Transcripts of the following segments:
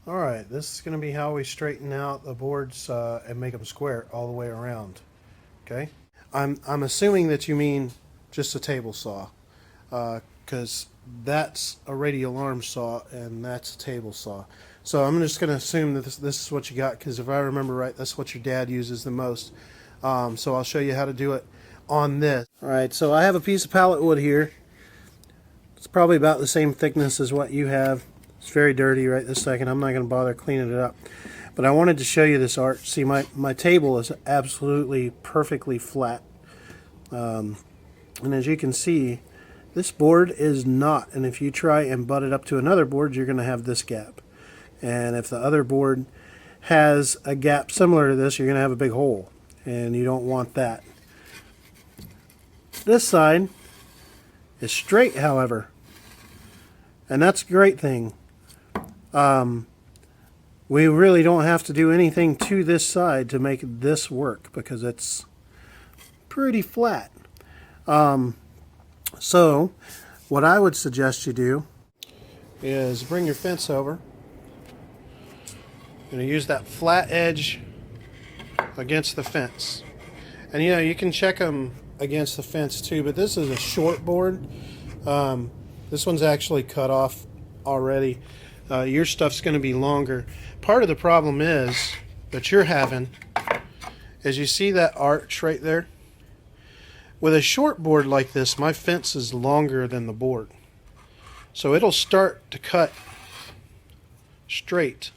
Alright, this is going to be how we straighten out the boards and make them square all the way around. Okay? I'm assuming that you mean just a table saw, because that's a radial arm saw and that's a table saw. So I'm just going to assume that this is what you got, because if I remember right, that's what your dad uses the most. So I'll show you how to do it on this. Alright, so I have a piece of pallet wood here. It's probably about the same thickness as what you have. It's very dirty right this second. I'm not going to bother cleaning it up. But I wanted to show you this art. See, my table is absolutely perfectly flat. And as you can see, this board is not. And if you try and butt it up to another board, you're going to have this gap. And if the other board has a gap similar to this, you're going to have a big hole. And you don't want that. This side is straight, however. And that's a great thing. We really don't have to do anything to this side to make this work because it's pretty flat. So what I would suggest you do is bring your fence over. You're going to use that flat edge against the fence. And you know, you can check them against the fence too, but this is a short board. This one's actually cut off already. Your stuff's going to be longer. Part of the problem is that you're having is you see that arch right there? With a short board like this, my fence is longer than the board. So it'll start to cut straight,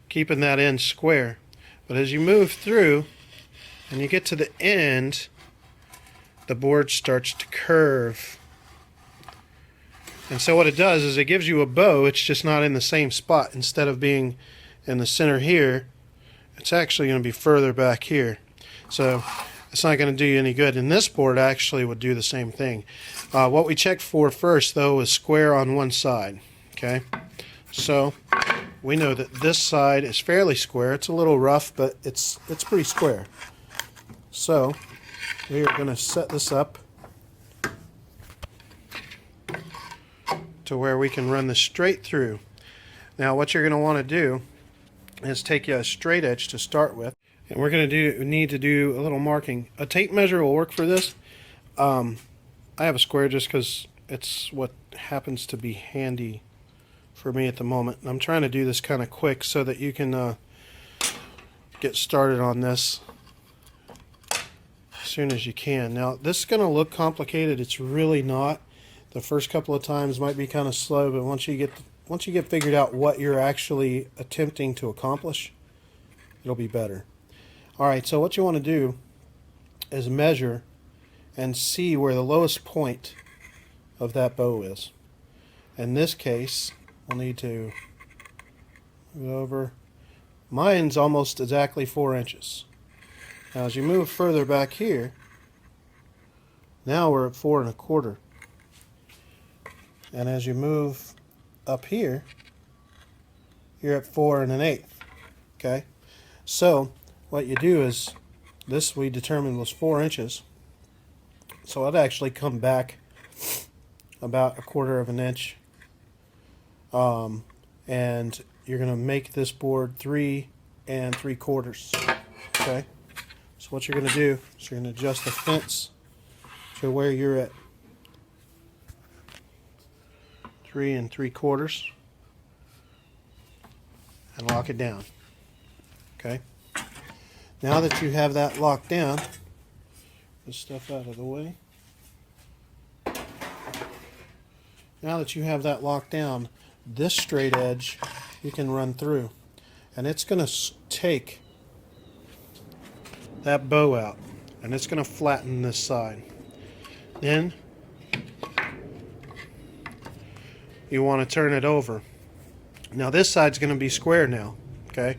keeping that end square. But as you move through and you get to the end, the board starts to curve. And so what it does is it gives you a bow. It's just not in the same spot. Instead of being in the center here, it's actually going to be further back here. So it's not going to do you any good. And this board actually would do the same thing. What we checked for first, though, is square on one side. Okay, so we know that this side is fairly square. It's a little rough, but it's pretty square. So we are going to set this up to where we can run this straight through. Now what you're going to want to do is take you a straight edge to start with, and we're going to need to do a little marking. A tape measure will work for this. I have a square just because it's what happens to be handy for me at the moment. I'm trying to do this kind of quick so that you can get started on this as soon as you can. Now this is going to look complicated. It's really not. The first couple of times might be kind of slow, but once you get figured out what you're actually attempting to accomplish, it'll be better. All right, so what you want to do is measure and see where the lowest point of that bow is. In this case, we'll need to go over. Mine's almost exactly 4 inches. Now as you move further back here, now we're at 4 1/4. And as you move up here, you're at 4 1/8. Okay? So what you do is, this we determined was 4 inches. So it'd actually come back about 1/4 inch. And you're going to make this board 3 3/4. Okay? So what you're going to do is you're going to adjust the fence to where you're at 3 3/4 and lock it down. Okay. Now that you have that locked down, this stuff out of the way. Now that you have that locked down, this straight edge you can run through, and it's going to take that bow out, and it's going to flatten this side. Then you want to turn it over. Now this side's going to be square now, okay?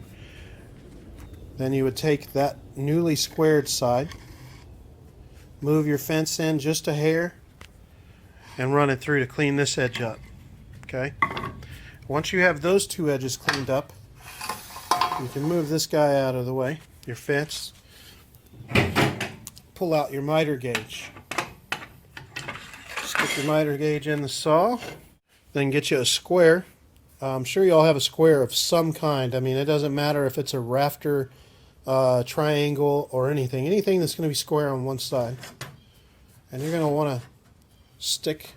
Then you would take that newly squared side, move your fence in just a hair, and run it through to clean this edge up, okay? Once you have those two edges cleaned up, you can move this guy out of the way, your fence, pull out your miter gauge. Stick your miter gauge in the saw, then get you a square I'm sure you all have a square of some kind. I mean, it doesn't matter if it's a rafter, triangle, or anything. Anything that's going to be square on one side. And you're going to want to stick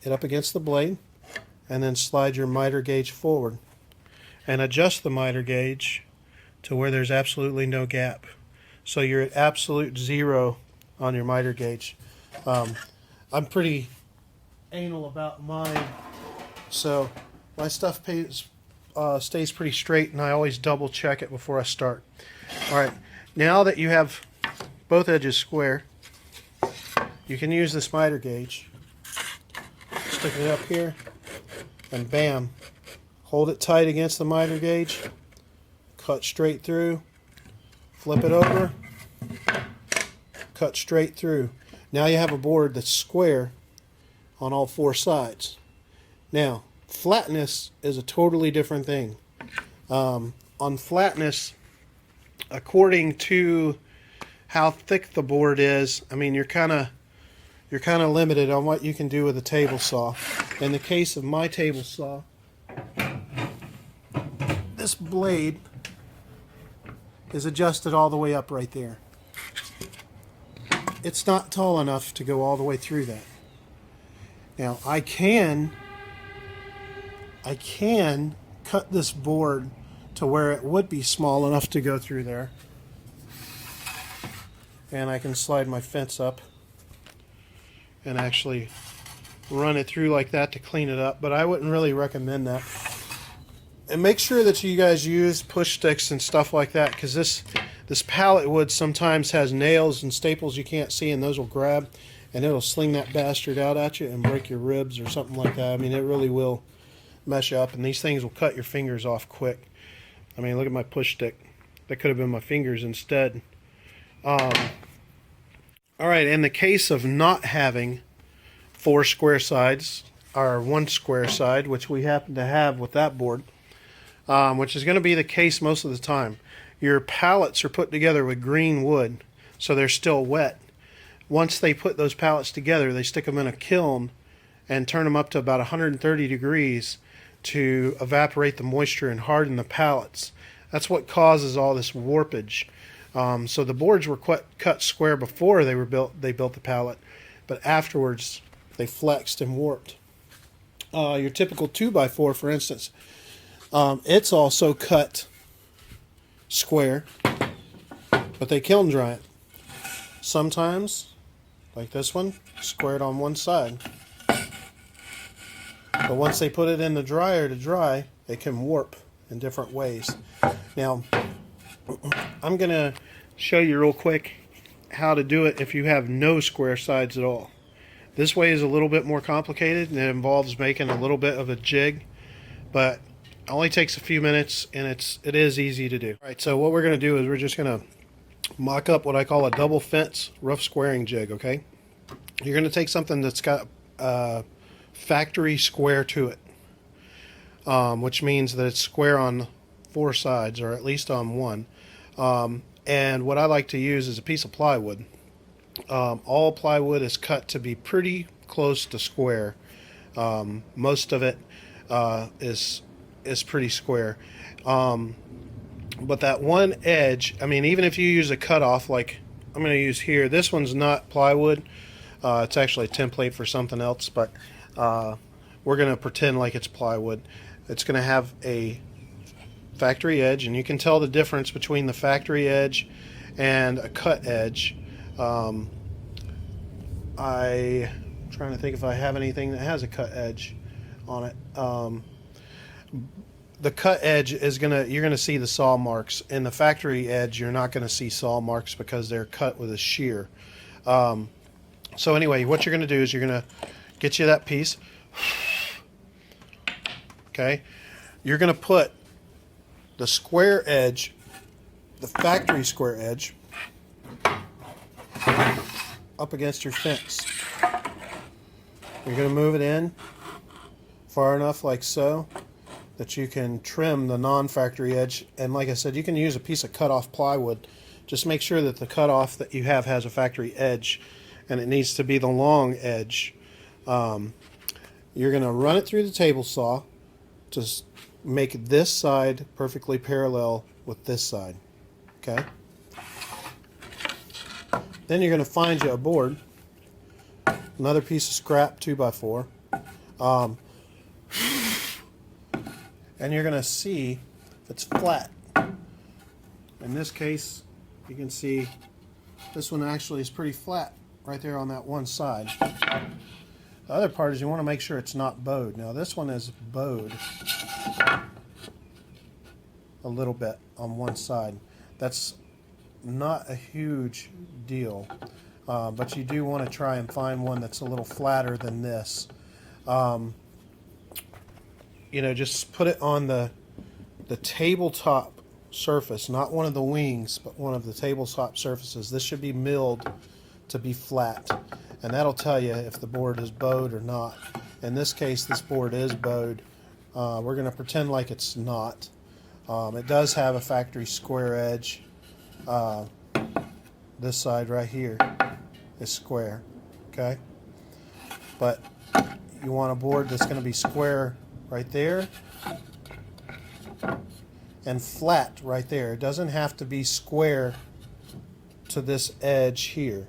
it up against the blade and then slide your miter gauge forward and adjust the miter gauge to where there's absolutely no gap. So you're at absolute 0 on your miter gauge. I'm pretty anal about mine, so my stuff stays pretty straight, and I always double check it before I start. Alright, now that you have both edges square, you can use this miter gauge, stick it up here, and bam, hold it tight against the miter gauge, cut straight through, flip it over, cut straight through. Now you have a board that's square on all 4 sides. Now, flatness is a totally different thing. On flatness, according to how thick the board is, I mean, you're kind of limited on what you can do with a table saw. In the case of my table saw, this blade is adjusted all the way up right there. It's not tall enough to go all the way through that. Now I can cut this board to where it would be small enough to go through there, and I can slide my fence up and actually run it through like that to clean it up, but I wouldn't really recommend that. And make sure that you guys use push sticks and stuff like that, because this pallet wood sometimes has nails and staples you can't see, and those will grab and it'll sling that bastard out at you and break your ribs or something like that. I mean, it really will mess you up, and these things will cut your fingers off quick. I mean, look at my push stick. That could have been my fingers instead. Alright, in the case of not having 4 square sides, or 1 square side, which we happen to have with that board, which is going to be the case most of the time, your pallets are put together with green wood, so they're still wet. Once they put those pallets together, they stick them in a kiln and turn them up to about 130 degrees to evaporate the moisture and harden the pallets. That's what causes all this warpage. So the boards were cut square before they built the pallet, but afterwards they flexed and warped. Your typical 2x4, for instance, it's also cut square, but they kiln dry it. Sometimes, like this one, squared on one side. But once they put it in the dryer to dry, it can warp in different ways. Now, I'm going to show you real quick how to do it if you have no square sides at all. This way is a little bit more complicated, and it involves making a little bit of a jig, but it only takes a few minutes, and it is easy to do. Alright, so what we're going to do is we're just going to mock up what I call a double fence rough squaring jig, okay? You're going to take something that's got factory square to it, which means that it's square on 4 sides, or at least on one. And what I like to use is a piece of plywood. All plywood is cut to be pretty close to square. Most of it is pretty square. But that one edge, I mean, even if you use a cutoff like I'm going to use here, this one's not plywood. It's actually a template for something else, but we're going to pretend like it's plywood. It's going to have a factory edge, and you can tell the difference between the factory edge and a cut edge. I'm trying to think if I have anything that has a cut edge on it. The cut edge is you're gonna see the saw marks, and the factory edge you're not gonna see saw marks because they're cut with a shear. So anyway, what you're gonna do is you're gonna get you that piece. Okay, you're gonna put the square edge, the factory square edge, up against your fence. You're going to move it in far enough like so that you can trim the non-factory edge, and like I said, you can use a piece of cut-off plywood. Just make sure that the cut-off that you have has a factory edge, and it needs to be the long edge. You're going to run it through the table saw to make this side perfectly parallel with this side. Okay? Then you're going to find you a board, another piece of scrap 2x4, and you're going to see if it's flat. In this case, you can see this one actually is pretty flat right there on that one side. The other part is you want to make sure it's not bowed. Now this one is bowed a little bit on one side. That's not a huge deal, but you do want to try and find one that's a little flatter than this. You know, just put it on the tabletop surface, not one of the wings, but one of the tabletop surfaces. This should be milled to be flat, and that'll tell you if the board is bowed or not. In this case, this board is bowed. We're going to pretend like it's not. It does have a factory square edge. This side right here is square, okay? But you want a board that's going to be square right there and flat right there. It doesn't have to be square to this edge here.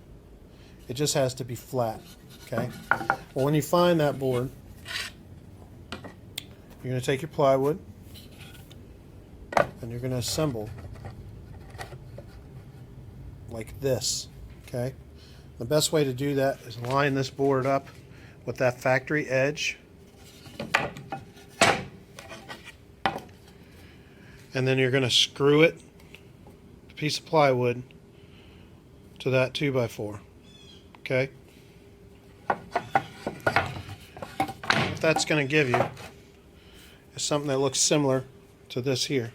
It just has to be flat, okay? Well, when you find that board, you're going to take your plywood and you're going to assemble like this, okay? The best way to do that is line this board up with that factory edge, and then you're going to screw it, the piece of plywood, to that 2x4, okay? What that's going to give you is something that looks similar to this here.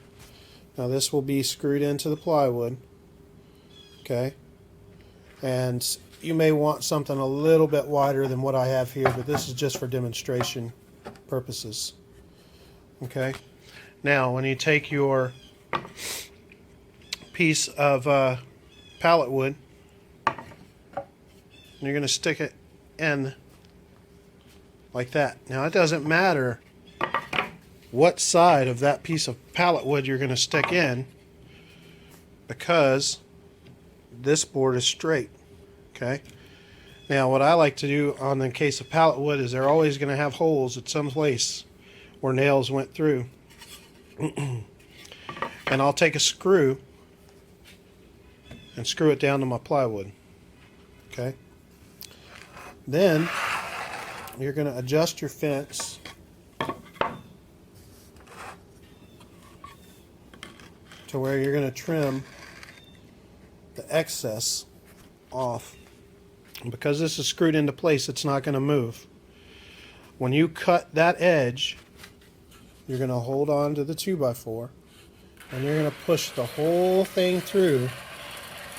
Now this will be screwed into the plywood, okay? And you may want something a little bit wider than what I have here, but this is just for demonstration purposes, okay? Now, when you take your piece of pallet wood, and you're going to stick it in like that. Now, it doesn't matter what side of that piece of pallet wood you're going to stick in, because this board is straight, okay? Now, what I like to do on the case of pallet wood is they're always going to have holes at some place where nails went through. And I'll take a screw and screw it down to my plywood, okay? Then you're going to adjust your fence to where you're going to trim the excess off. And because this is screwed into place, it's not going to move. When you cut that edge, you're going to hold on to the 2x4 and you're going to push the whole thing through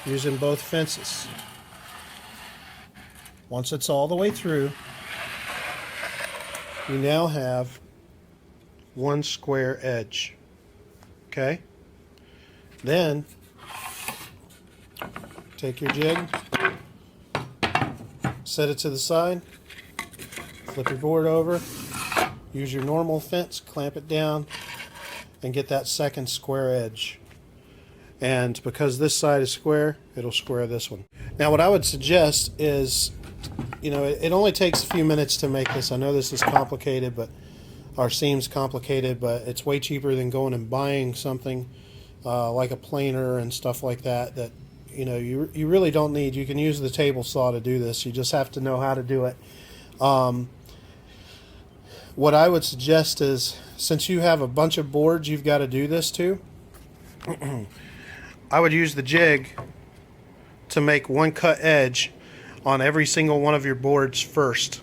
using both fences. Once it's all the way through, you now have one square edge, okay? Then take your jig, set it to the side, flip your board over, use your normal fence, clamp it down, and get that second square edge. And because this side is square, it'll square this one. Now what I would suggest is, you know, it only takes a few minutes to make this. I know this is complicated, or seems complicated, but it's way cheaper than going and buying something like a planer and stuff like that, that you know, you really don't need. You can use the table saw to do this. You just have to know how to do it. What I would suggest is, since you have a bunch of boards you've got to do this to, I would use the jig to make one cut edge on every single one of your boards first.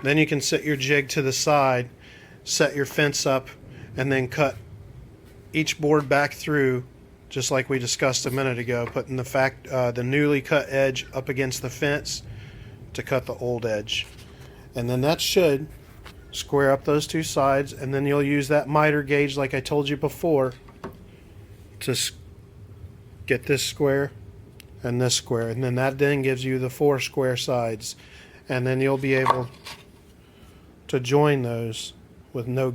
Then you can set your jig to the side, set your fence up, and then cut each board back through, just like we discussed a minute ago, putting the newly cut edge up against the fence to cut the old edge. And then that should square up those two sides, and then you'll use that miter gauge like I told you before to get this square and this square, and then that then gives you the 4 square sides, and then you'll be able to join those with no